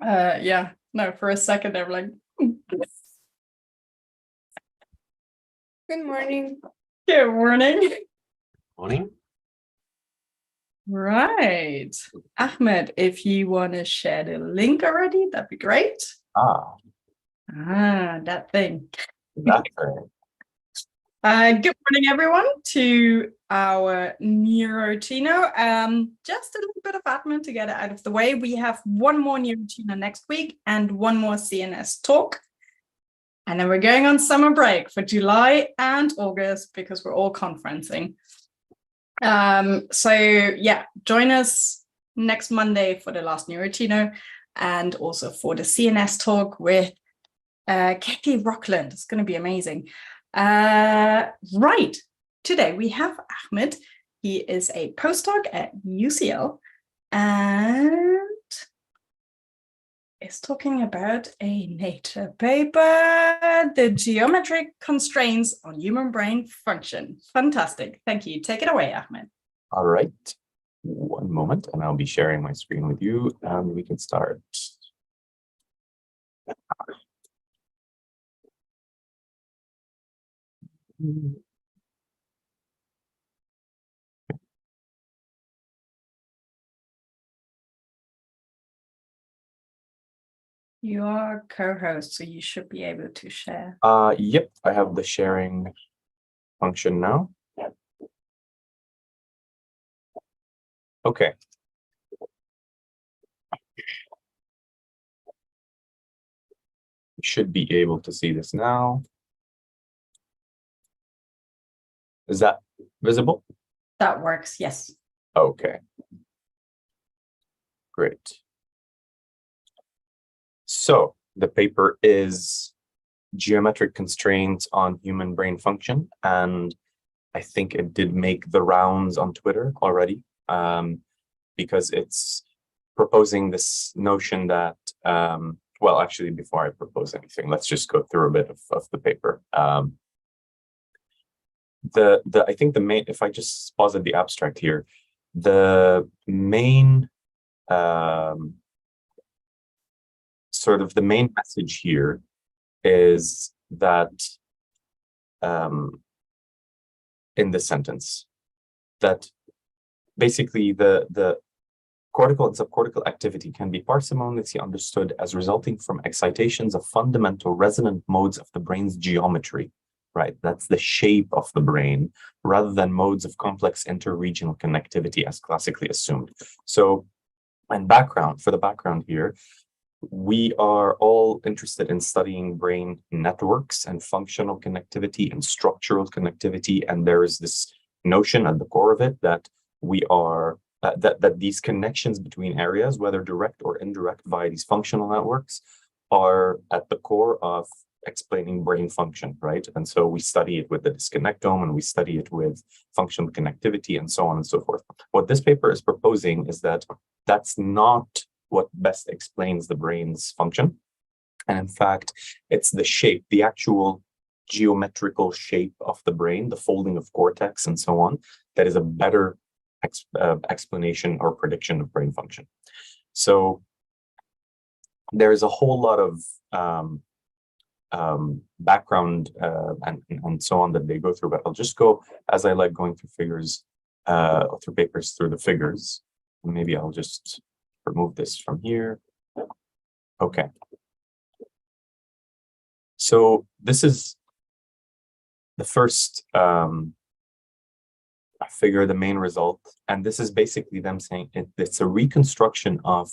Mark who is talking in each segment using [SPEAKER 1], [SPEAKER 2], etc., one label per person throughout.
[SPEAKER 1] Yeah, no, for a second they were like,
[SPEAKER 2] Good morning.
[SPEAKER 1] good morning.
[SPEAKER 3] Morning.
[SPEAKER 1] Right. Ahmed, if you want to share the link already, that'd be great. That thing.
[SPEAKER 3] That thing.
[SPEAKER 1] Good morning, everyone, to our Neurotino. Just a little bit of admin to get it out of the way. We have one more Neurotino next week and one more CNS talk. And then we're going on summer break for July and August because we're all conferencing. So yeah, join us next Monday for the last Neurotino and also for the CNS talk with Katie Rockland. It's going to be amazing. Right, today we have Ahmed. He is a postdoc at UCL and is talking about a Nature paper, the geometric constraints on human brain function. Fantastic. Thank you. Take it away, Ahmed.
[SPEAKER 3] All right. One moment, and I'll be sharing my screen with you, and we can start.
[SPEAKER 1] You are co-host, so you should be able to share.
[SPEAKER 3] Yep, I have the sharing function now. Okay. You should be able to see this now. Is that visible?
[SPEAKER 1] That works, yes.
[SPEAKER 3] Okay. Great. So the paper is geometric constraints on human brain function, and I think it did make the rounds on Twitter already, because it's proposing this notion that, well, actually, before I propose anything, let's just go through a bit of the paper. I think the main, if I just posit the abstract here, the main sort of the main message here is that in this sentence, that basically the cortical and subcortical activity can be parsimoniously understood as resulting from excitations of fundamental resonant modes of the brain's geometry, right? That's the shape of the brain, rather than modes of complex interregional connectivity as classically assumed. So, and for the background here, we are all interested in studying brain networks and functional connectivity and structural connectivity, and there is this notion at the core of it that we are that these connections between areas, whether direct or indirect via these functional networks, are at the core of explaining brain function, right? And so we study it with the disconnectome, and we study it with functional connectivity, and so on and so forth. What this paper is proposing is that that's not what best explains the brain's function. And in fact, it's the shape, the actual geometrical shape of the brain, the folding of cortex and so on, that is a better explanation or prediction of brain function. So there's a whole lot of background and so on that they go through, but I'll just go, as I like going through figures, through papers, through the figures. Maybe I'll just remove this from here. Okay. So this is the first figure, the main result, and this is basically them saying it's a reconstruction of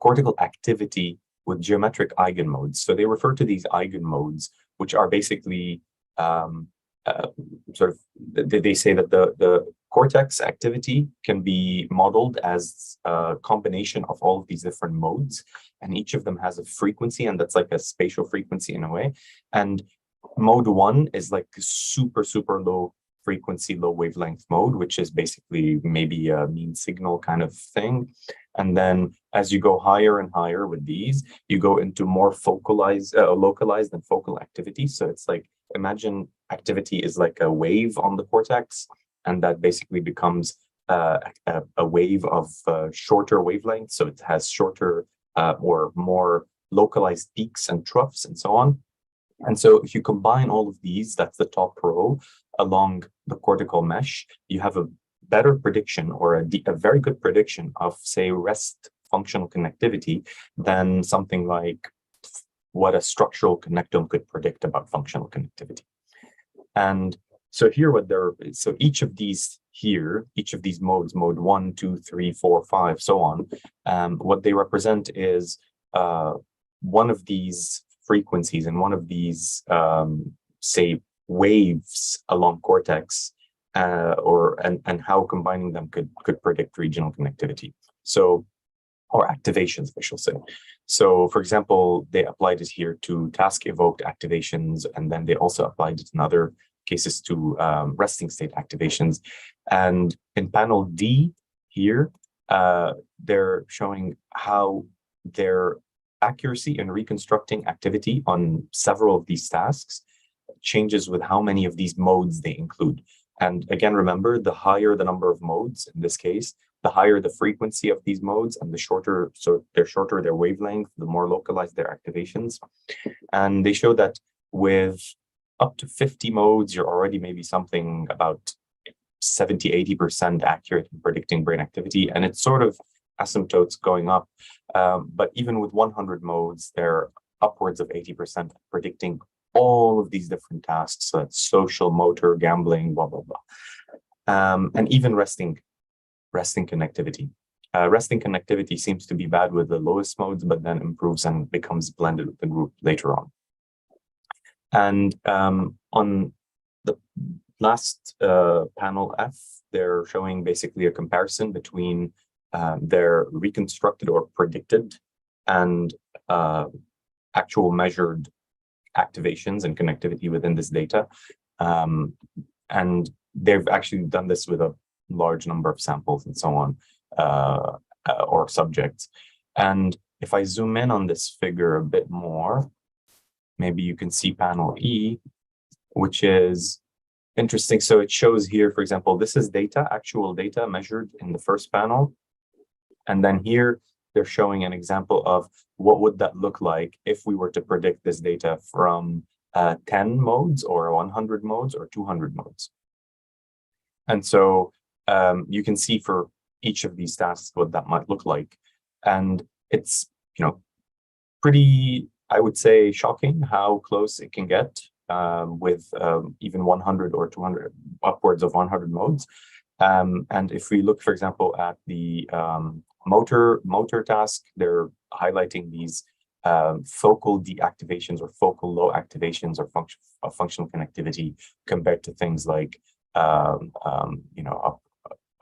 [SPEAKER 3] cortical activity with geometric eigenmodes. So they refer to these eigenmodes, which are basically sort of, they say that the cortex activity can be modeled as a combination of all of these different modes, and each of them has a frequency, and that's like a spatial frequency in a way. And mode 1 is like super low frequency, low wavelength mode, which is basically maybe a mean signal kind of thing. And then as you go higher and higher with these, you go into more localized and focal activity. So it's like, imagine activity is like a wave on the cortex, and that basically becomes a wave of shorter wavelengths. So it has shorter or more localized peaks and troughs and so on. And so if you combine all of these, that's the top row, along the cortical mesh, you have a better prediction, or a very good prediction of, say, rest functional connectivity than something like what a structural connectome could predict about functional connectivity. And so here, so each of these modes, mode 1, 2, 3, 4, 5, so on, what they represent is one of these frequencies and one of these, say, waves along cortex, and how combining them could predict regional connectivity. So, or activations, I shall say. So, for example, they applied it here to task-evoked activations, and then they also applied it in other cases to resting state activations. And in panel D here, they're showing how their accuracy in reconstructing activity on several of these tasks changes with how many of these modes they include. And again, remember, the higher the number of modes in this case, the higher the frequency of these modes, and the shorter, so they're shorter their wavelength, the more localized their activations. And they show that with up to 50 modes, you're already maybe something about 70–80% accurate in predicting brain activity. And it's sort of asymptotes going up. But even with 100 modes, they're upwards of 80% predicting all of these different tasks. So that's social, motor, gambling, blah, blah, blah. And even resting connectivity. Resting connectivity seems to be bad with the lowest modes, but then improves and becomes blended with the group later on. And on the last panel F, they're showing basically a comparison between their reconstructed or predicted and actual measured activations and connectivity within this data. And they've actually done this with a large number of samples and so on, or subjects. And if I zoom in on this figure a bit more, maybe you can see panel E, which is interesting. So it shows here, for example, this is data, actual data measured in the first panel. And then here, they're showing an example of what would that look like if we were to predict this data from 10 modes or 100 modes or 200 modes. And so you can see for each of these tasks what that might look like. And it's, pretty, I would say, shocking how close it can get with even 100 or 200, upwards of 100 modes. And if we look, for example, at the motor task, they're highlighting these focal deactivations or focal low activations or functional connectivity compared to things like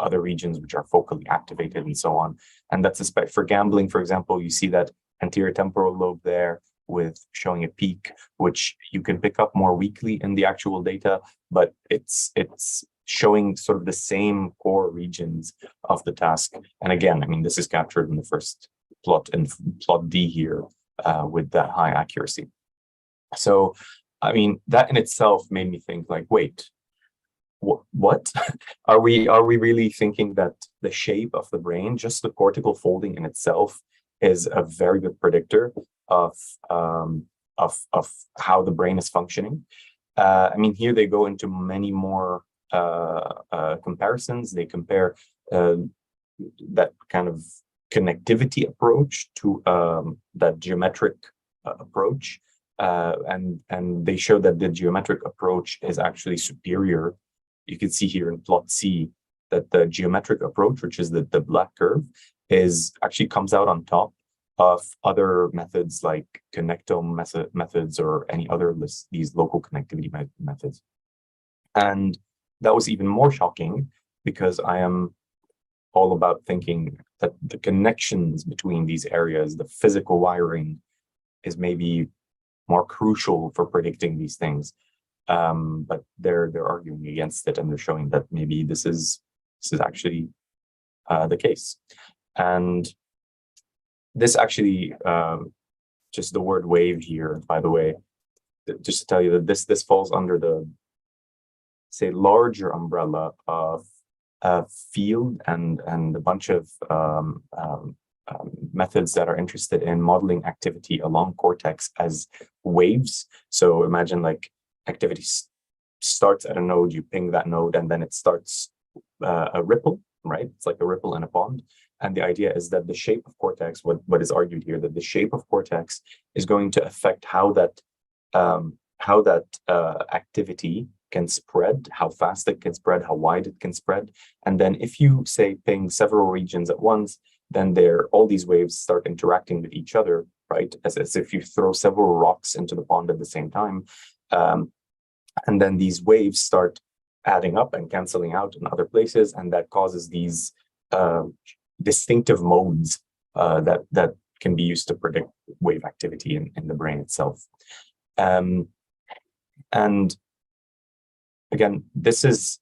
[SPEAKER 3] other regions which are focally activated and so on. And that's especially for gambling, for example, you see that anterior temporal lobe there with showing a peak, which you can pick up more weakly in the actual data, but it's showing sort of the same core regions of the task. And again, I mean, this is captured in the first plot, in plot D here, with that high accuracy. So, I mean, that in itself made me think like, wait, what? Are we really thinking that the shape of the brain, just the cortical folding in itself, is a very good predictor of how the brain is functioning? I mean, here they go into many more comparisons. They compare that kind of connectivity approach to that geometric approach, and they show that the geometric approach is actually superior. You can see here in plot C that the geometric approach, which is the black curve, is actually comes out on top of other methods like connectome methods or any other these local connectivity methods. And that was even more shocking because I am all about thinking that the connections between these areas, the physical wiring, is maybe more crucial for predicting these things. But they're arguing against it, and they're showing that maybe this is actually the case. And this actually, just the word wave here, by the way, just to tell you that this falls under the, say, larger umbrella of field and a bunch of methods that are interested in modeling activity along cortex as waves. So imagine like activity starts at a node, you ping that node, and then it starts a ripple, right? It's like a ripple in a pond. And the idea is that the shape of cortex, what is argued here, that the shape of cortex is going to affect how that activity can spread, how fast it can spread, how wide it can spread. And then if you say ping several regions at once, then all these waves start interacting with each other, right? As if you throw several rocks into the pond at the same time. And then these waves start adding up and canceling out in other places, and that causes these distinctive modes that can be used to predict wave activity in the brain itself. And again, this is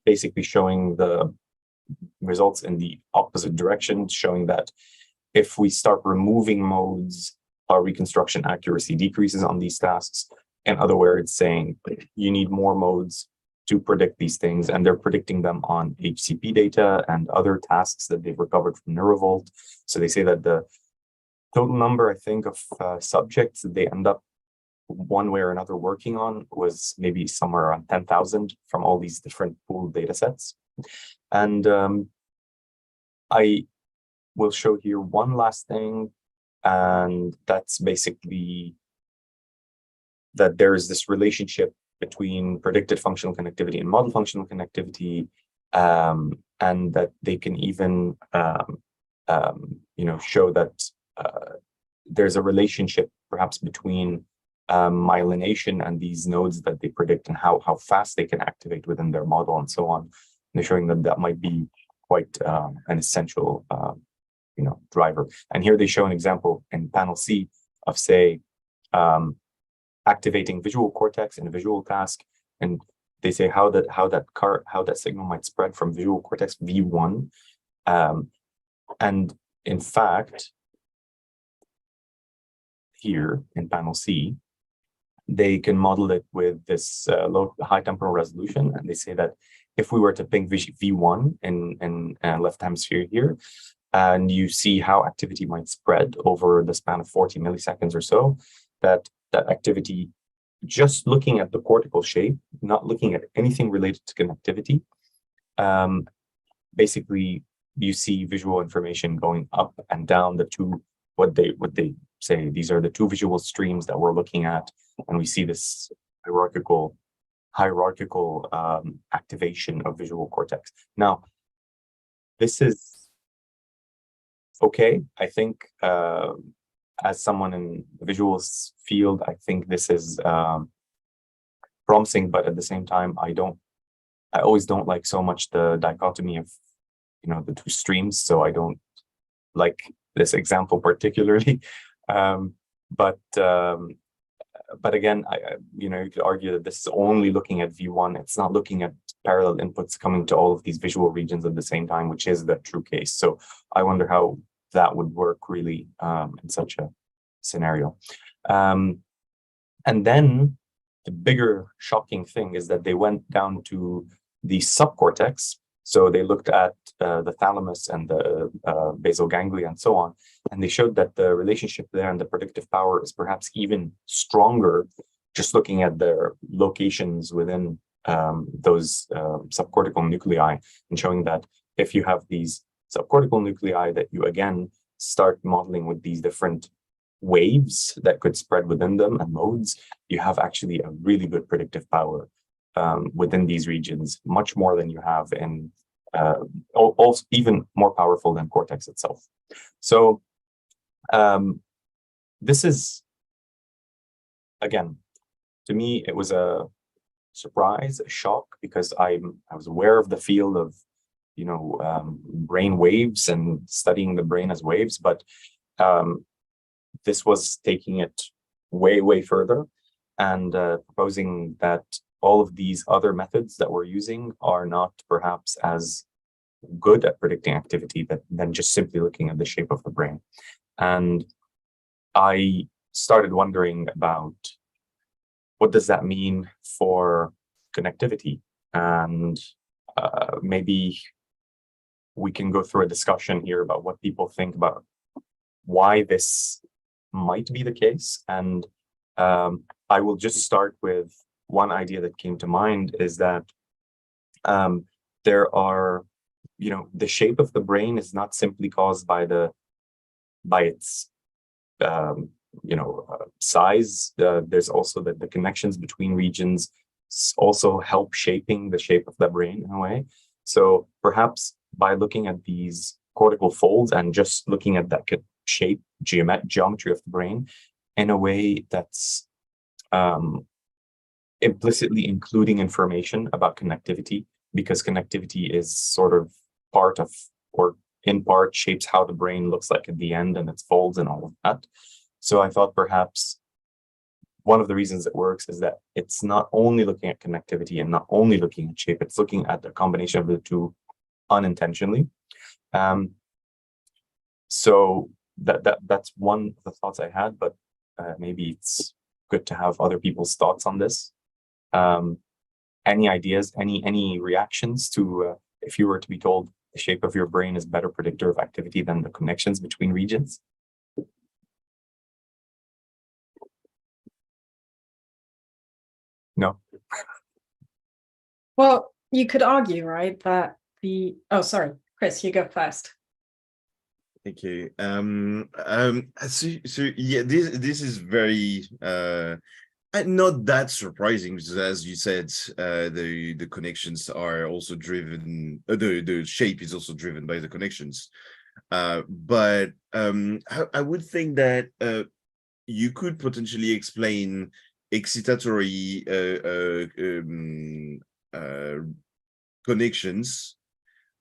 [SPEAKER 3] basically showing the results in the opposite direction, showing that if we start removing modes, our reconstruction accuracy decreases on these tasks. In other words, saying you need more modes to predict these things, and they're predicting them on HCP data and other tasks that they've recovered from NeuroVolt. So they say that the total number, I think, of subjects that they end up one way or another working on was maybe somewhere around 10,000 from all these different pooled data sets. And I will show here one last thing, and that's basically that there is this relationship between predicted functional connectivity and model functional connectivity, and that they can even show that there's a relationship perhaps between myelination and these nodes that they predict and how fast they can activate within their model and so on. And they're showing that might be quite an essential driver. And here they show an example in panel C of, say, activating visual cortex in a visual task, and they say how that signal might spread from visual cortex V1, and in fact, here in panel C, they can model it with this high temporal resolution, and they say that if we were to ping V1 in left hemisphere here, and you see how activity might spread over the span of 40 milliseconds or so, that activity, just looking at the cortical shape, not looking at anything related to connectivity, basically you see visual information going up and down the two, what they say, these are the two visual streams that we're looking at, and we see this hierarchical activation of visual cortex. Now, this is okay. I think as someone in the visuals field, I think this is promising, but at the same time, I always don't like so much the dichotomy of the two streams, so I don't like this example particularly. But again, you could argue that this is only looking at V1. It's not looking at parallel inputs coming to all of these visual regions at the same time, which is the true case. So I wonder how that would work really in such a scenario. And then the bigger shocking thing is that they went down to the subcortex. So they looked at the thalamus and the basal ganglia and so on, and they showed that the relationship there and the predictive power is perhaps even stronger, just looking at their locations within those subcortical nuclei, and showing that if you have these subcortical nuclei that you again start modeling with these different waves that could spread within them and modes, you have actually a really good predictive power within these regions, much more than you have in, also even more powerful than cortex itself. So this is, again, to me, it was a surprise, a shock, because I was aware of the field of brain waves and studying the brain as waves, but this was taking it way further and proposing that all of these other methods that we're using are not perhaps as good at predicting activity than just simply looking at the shape of the brain. And I started wondering about what does that mean for connectivity, and maybe we can go through a discussion here about what people think about why this might be the case. And I will just start with one idea that came to mind, is that there are, the shape of the brain is not simply caused by its size. There's also the connections between regions also help shaping the shape of the brain in a way. So perhaps by looking at these cortical folds and just looking at that shape, geometry of the brain in a way that's implicitly including information about connectivity, because connectivity is sort of part of, or in part shapes how the brain looks like at the end and its folds and all of that. So I thought perhaps one of the reasons it works is that it's not only looking at connectivity and not only looking at shape, it's looking at the combination of the two unintentionally. So that's one of the thoughts I had, but maybe it's good to have other people's thoughts on this. Any ideas, any reactions to if you were to be told the shape of your brain is better predictor of activity than the connections between regions? No.
[SPEAKER 1] Well, you could argue, right, that sorry, Chris, you go first.
[SPEAKER 4] Thank you. So yeah, this is very not that surprising, because as you said, the connections are also driven. The shape is also driven by the connections. But I would think that you could potentially explain excitatory connections,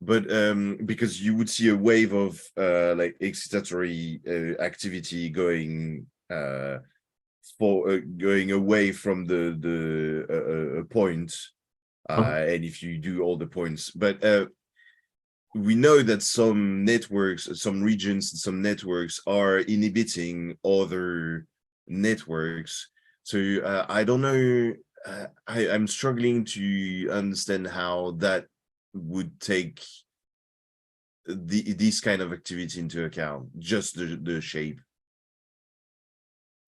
[SPEAKER 4] but because you would see a wave of like excitatory activity going going away from the point, and if you do all the points, but we know that some networks, some regions, some networks are inhibiting other networks. So I don't know. I'm struggling to understand how that would take this kind of activity into account, just the shape.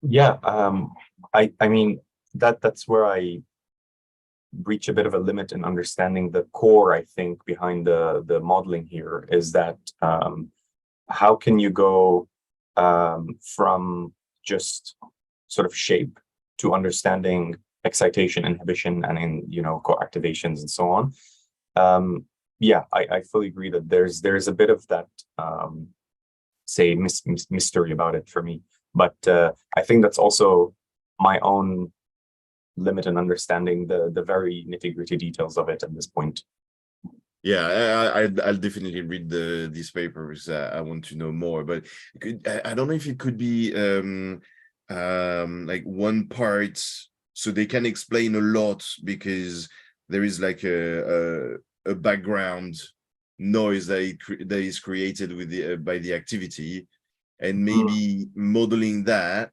[SPEAKER 3] Yeah, I mean that's where I reach a bit of a limit in understanding the core, I think, behind the modeling here, is that how can you go from just sort of shape to understanding excitation, inhibition, and co-activations and so on. Yeah, I fully agree that there's a bit of that say mystery about it for me, but I think that's also my own limit in understanding the very nitty-gritty details of it at this point.
[SPEAKER 4] Yeah, I'll definitely read these papers. I want to know more, but I don't know if it could be like one part, so they can explain a lot, because there is like a background noise that is created with by the activity, and maybe modeling that,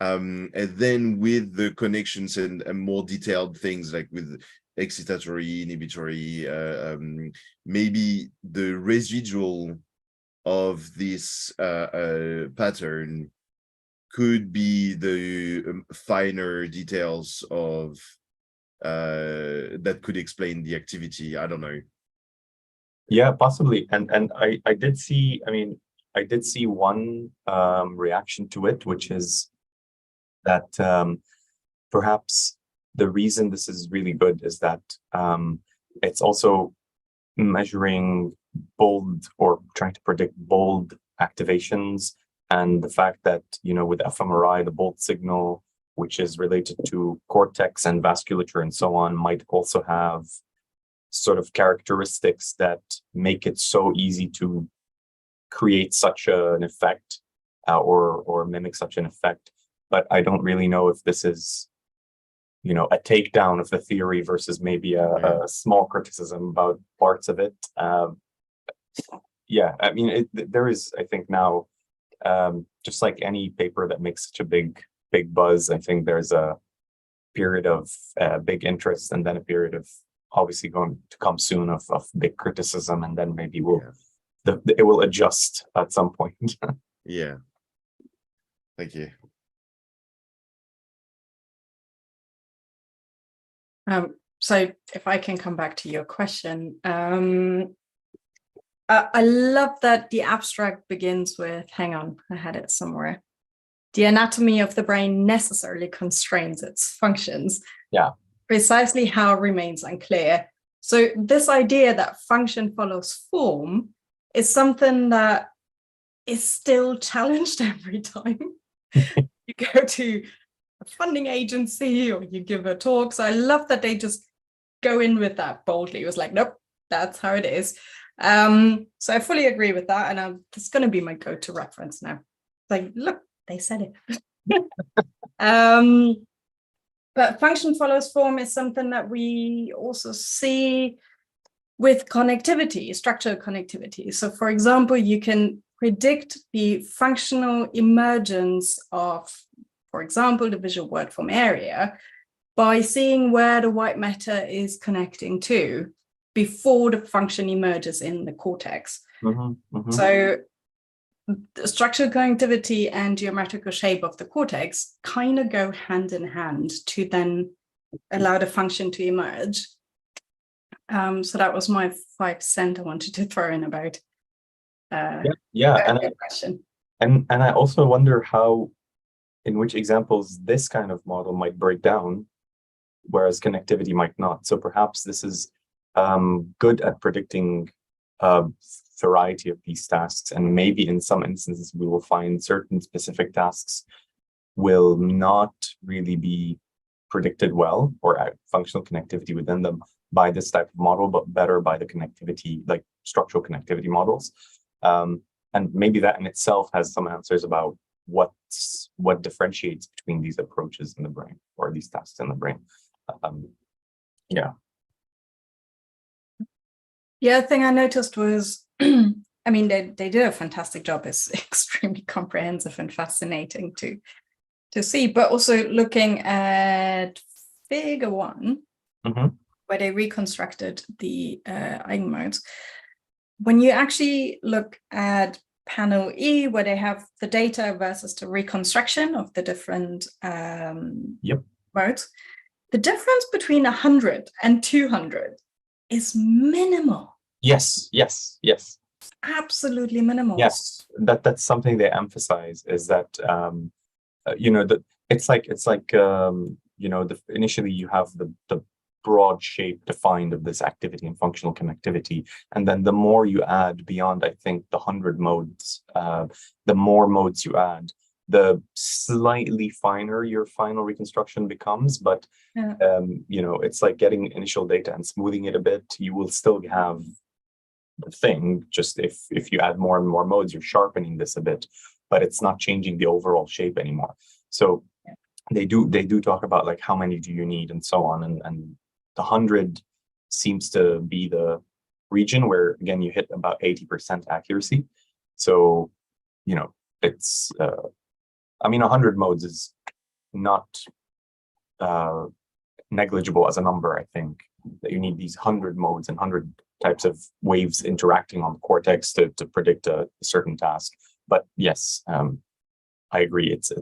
[SPEAKER 4] and then with the connections and more detailed things like with excitatory, inhibitory, maybe the residual of this pattern could be the finer details of that could explain the activity. I don't know.
[SPEAKER 3] Yeah, possibly. And I did see, I did see one reaction to it, which is that perhaps the reason this is really good is that it's also measuring bold, or trying to predict bold activations, and the fact that, with fMRI, the bold signal, which is related to cortex and vasculature and so on, might also have sort of characteristics that make it so easy to create such an effect, or mimic such an effect. But I don't really know if this is, a takedown of the theory versus maybe a small criticism about parts of it. Yeah, there is, I think now, just like any paper that makes such a big buzz, I think there's a period of big interest and then a period of obviously going to come soon of big criticism, and then maybe
[SPEAKER 4] Yeah.
[SPEAKER 3] it will adjust at some point.
[SPEAKER 4] Yeah. Thank you.
[SPEAKER 1] So if I can come back to your question, I love that the abstract begins with, hang on, I had it somewhere. The anatomy of the brain necessarily constrains its functions.
[SPEAKER 3] Yeah.
[SPEAKER 1] Precisely how remains unclear. So this idea that function follows form is something that is still challenged every time you go to a funding agency or you give a talk. So I love that they just go in with that boldly. It was like, nope, that's how it is. So I fully agree with that. And it's going to be my go-to reference now. Like, look, they said it. But function follows form is something that we also see with connectivity, structural connectivity. So for example, you can predict the functional emergence of, for example, the visual word form area by seeing where the white matter is connecting to before the function emerges in the cortex. So the structural connectivity and geometrical shape of the cortex kind of go hand in hand to then allow the function to emerge. So that was my 5 cents I wanted to throw in about question.
[SPEAKER 3] And I also wonder how, in which examples this kind of model might break down, whereas connectivity might not. So perhaps this is good at predicting variety of these tasks, and maybe in some instances we will find certain specific tasks will not really be predicted well, or functional connectivity within them, by this type of model, but better by the connectivity, like structural connectivity models. And maybe that in itself has some answers about what differentiates between these approaches in the brain, or these tasks in the brain. Yeah.
[SPEAKER 1] The other thing I noticed was, I mean, they did a fantastic job. It's extremely comprehensive and fascinating to see, but also looking at figure 1, where they reconstructed the eigenmodes. When you actually look at panel E, where they have the data versus the reconstruction of the different modes, the difference between 100 and 200 is minimal.
[SPEAKER 3] Yes.
[SPEAKER 1] Absolutely minimal.
[SPEAKER 3] Yes, that's something they emphasize, is that that it's like initially you have the broad shape defined of this activity and functional connectivity, and then the more you add beyond, I think, the 100 modes, the more modes you add, the slightly finer your final reconstruction becomes. But it's like getting initial data and smoothing it a bit. You will still have the thing, just if you add more and more modes, you're sharpening this a bit, but it's not changing the overall shape anymore. So they do talk about like how many do you need and so on, and the 100 seems to be the region where, again, you hit about 80% accuracy. So it's 100 modes is not negligible as a number. I think that you need these 100 modes and 100 types of waves interacting on the cortex to predict a certain task. But yes, I agree. It's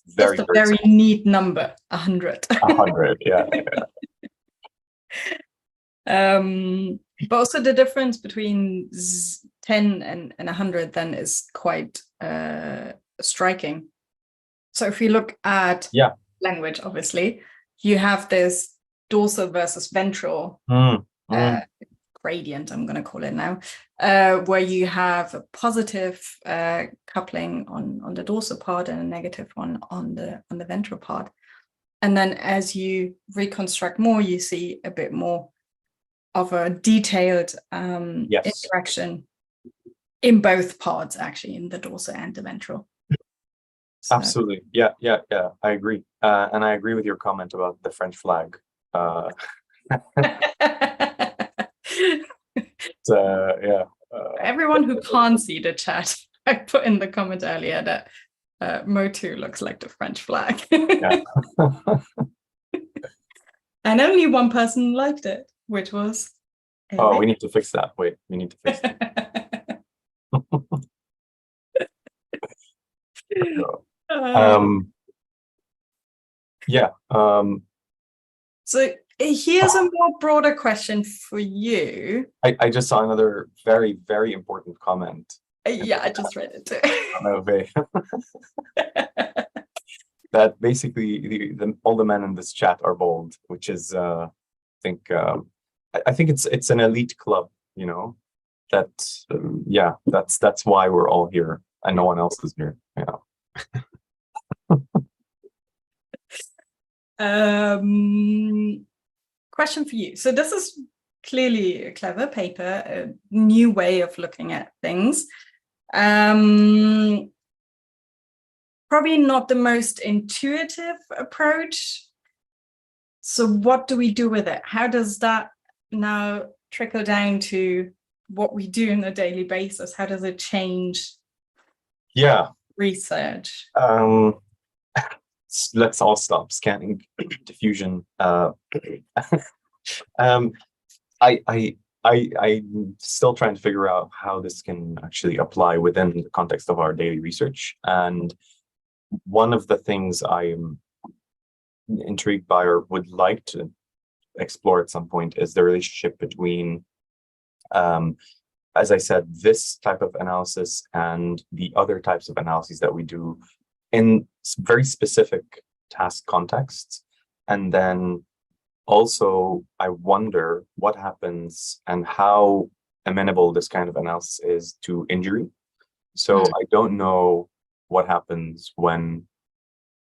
[SPEAKER 3] very,
[SPEAKER 1] just a very neat number, 100.
[SPEAKER 3] 100, yeah.
[SPEAKER 1] But also the difference between 10 and 100 then is quite striking. So if you look at language, obviously, you have this dorsal versus ventral gradient, I'm going to call it now, where you have a positive coupling on the dorsal part and a negative one on the ventral part. And then as you reconstruct more, you see a bit more of a detailed interaction in both parts, actually, in the dorsal and the ventral.
[SPEAKER 3] So. Absolutely. Yeah. I agree. And I agree with your comment about the French flag.
[SPEAKER 1] Everyone who can't see the chat, I put in the comment earlier that Motu looks like the French flag. And only one person liked it. which was.
[SPEAKER 3] Oh, we need to fix that. Wait, we need to fix that. Yeah.
[SPEAKER 1] So here's a more broader question for you.
[SPEAKER 3] I just saw another very, very important comment.
[SPEAKER 1] Yeah, I just read it too.
[SPEAKER 3] That basically all the men in this chat are bald, which is I think it's an elite club, you know. That yeah, that's why we're all here and no one else is here. Yeah.
[SPEAKER 1] Question for you. So this is clearly a clever paper, a new way of looking at things. Probably not the most intuitive approach. So what do we do with it? How does that now trickle down to what we do on a daily basis? How does it change research?
[SPEAKER 3] Let's all stop scanning diffusion. I'm still trying to figure out how this can actually apply within the context of our daily research. And one of the things I'm intrigued by or would like to explore at some point is the relationship between, as I said, this type of analysis and the other types of analyses that we do in very specific task contexts. And then also, I wonder what happens and how amenable this kind of analysis is to injury. So I don't know what happens when,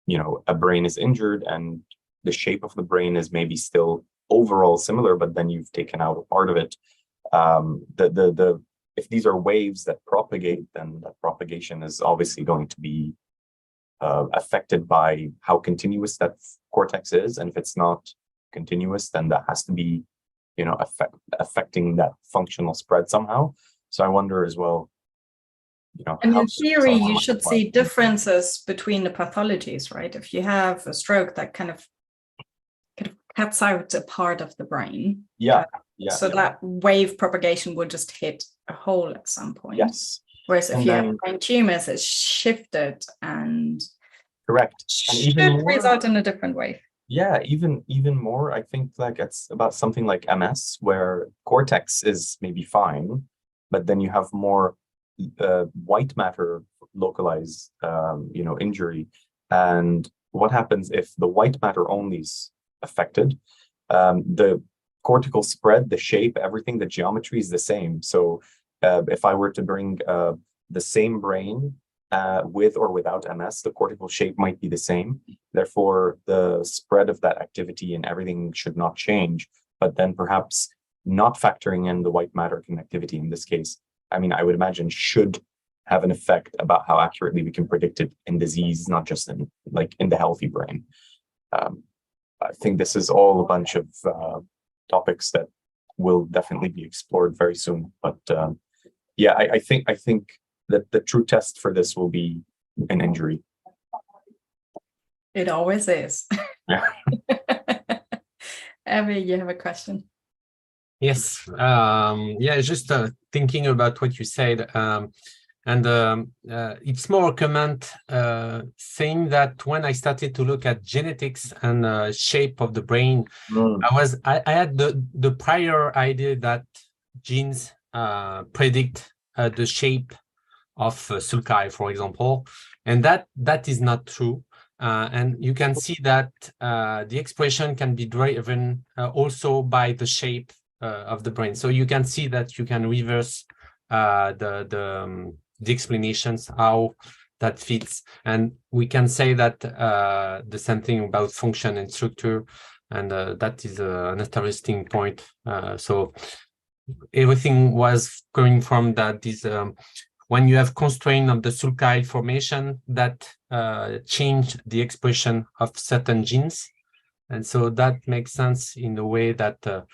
[SPEAKER 3] you know, a brain is injured and the shape of the brain is maybe still overall similar, but then you've taken out a part of it. If these are waves that propagate, then that propagation is obviously going to be affected by how continuous that cortex is, and if it's not continuous, then that has to be, you know, affecting that functional spread somehow. So I wonder as well, you know,
[SPEAKER 1] and in theory, you should see differences between the pathologies, right? If you have a stroke that kind of cuts out a part of the brain, that wave propagation will just hit a hole at some point.
[SPEAKER 3] Yes.
[SPEAKER 1] Whereas if you have brain tumors, it's shifted and should result in a different wave.
[SPEAKER 3] Yeah, even more, I think like it's about something like MS, where cortex is maybe fine, but then you have more white matter localized, you know, injury. And what happens if the white matter only is affected? The cortical spread, the shape, everything, the geometry is the same. So if I were to bring the same brain with or without MS, the cortical shape might be the same. Therefore, the spread of that activity and everything should not change. But then perhaps not factoring in the white matter connectivity in this case, I mean, I would imagine should have an effect about how accurately we can predict it in disease, not just in the healthy brain. I think this is all a bunch of topics that will definitely be explored very soon. But yeah, I think that the true test for this will be an injury.
[SPEAKER 1] It always is.
[SPEAKER 3] Yeah.
[SPEAKER 1] Evie, you have a question?
[SPEAKER 5] Yes. Yeah, just thinking about what you said. It's more a comment saying that when I started to look at genetics and shape of the brain, I had the prior idea that genes predict the shape of sulci, for example, and that is not true. And you can see that the expression can be driven also by the shape of the brain. So you can see that you can reverse the explanations how that fits, and we can say that the same thing about function and structure, and that is an interesting point. So everything was coming from that this when you have constraint of the sulci formation that change the expression of certain genes, and so that makes sense in the way that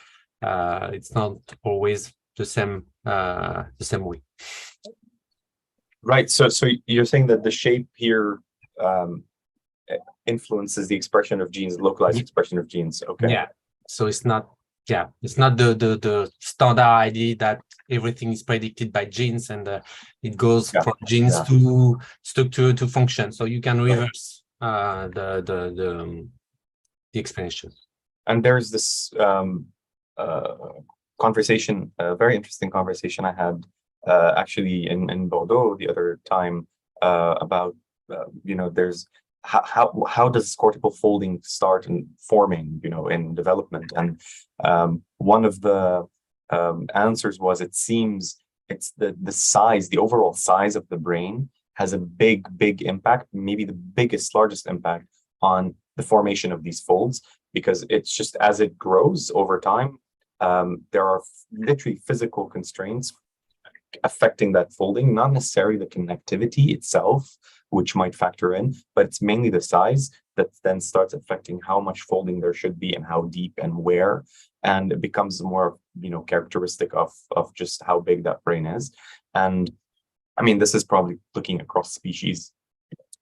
[SPEAKER 5] it's not always the same way.
[SPEAKER 3] Right. So you're saying that the shape here influences the expression of genes, localized expression of genes. Okay.
[SPEAKER 5] Yeah. So it's not yeah, it's not the standard idea that everything is predicted by genes and it goes from genes to structure to function. So you can reverse the explanation.
[SPEAKER 3] And there's this conversation, a very interesting conversation I had actually in Bordeaux the other time about there's how does cortical folding start and forming, in development? And one of the answers was, it seems it's the size, the overall size of the brain has a big impact, maybe the largest impact on the formation of these folds, because it's just as it grows over time, there are literally physical constraints affecting that folding, not necessarily the connectivity itself, which might factor in, but it's mainly the size that then starts affecting how much folding there should be and how deep and where. And it becomes more, characteristic of just how big that brain is. And I mean, this is probably looking across species.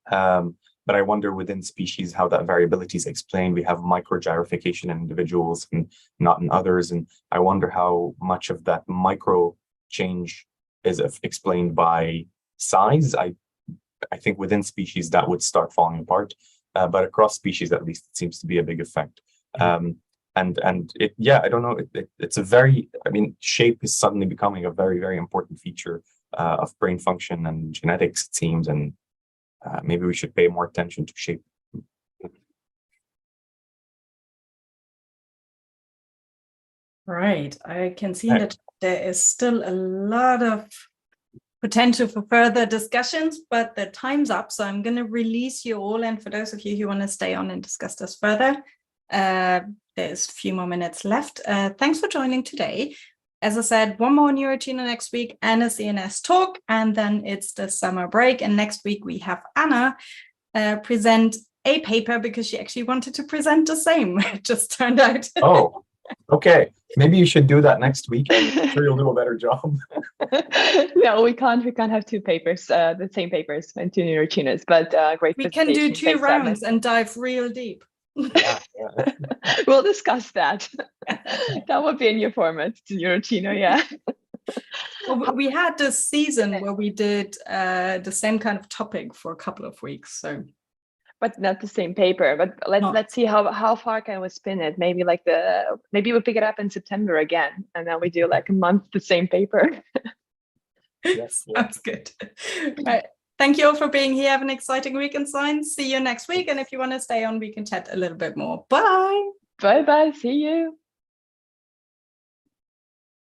[SPEAKER 3] But I wonder within species how that variability is explained. We have micro gyrification in individuals and not in others. And I wonder how much of that micro change is explained by size. I think within species that would start falling apart, but across species, at least, it seems to be a big effect. And it, I don't know, it's a very, shape is suddenly becoming a very, very important feature of brain function and genetics, it seems, and maybe we should pay more attention to shape.
[SPEAKER 1] Right, I can see that there is still a lot of potential for further discussions, but the time's up, so I'm going to release you all. And for those of you who want to stay on and discuss this further, there's a few more minutes left. Thanks for joining today. As I said, one more Neurotina next week and a CNS talk, and then it's the summer break. And next week we have Anna present a paper because she actually wanted to present the same. It just turned out.
[SPEAKER 3] Oh, okay. Maybe you should do that next week. I'm sure you'll do a better job.
[SPEAKER 2] No, we can't have two papers, the same papers and two Neurotinas, but great.
[SPEAKER 1] We can do two rounds and dive real deep.
[SPEAKER 3] Yeah.
[SPEAKER 2] We'll discuss that. That would be a new format to Neurotina, yeah.
[SPEAKER 1] Well, we had this season where we did the same kind of topic for a couple of weeks, so.
[SPEAKER 2] But not the same paper. But let's see how far can we spin it. Maybe maybe we pick it up in September again, and then we do like a month the same paper.
[SPEAKER 3] Yes.
[SPEAKER 1] Sounds good. Right. Thank you all for being here. Have an exciting week in science. See you next week. And if you want to stay on, we can chat a little bit more. Bye.
[SPEAKER 2] Bye. See you.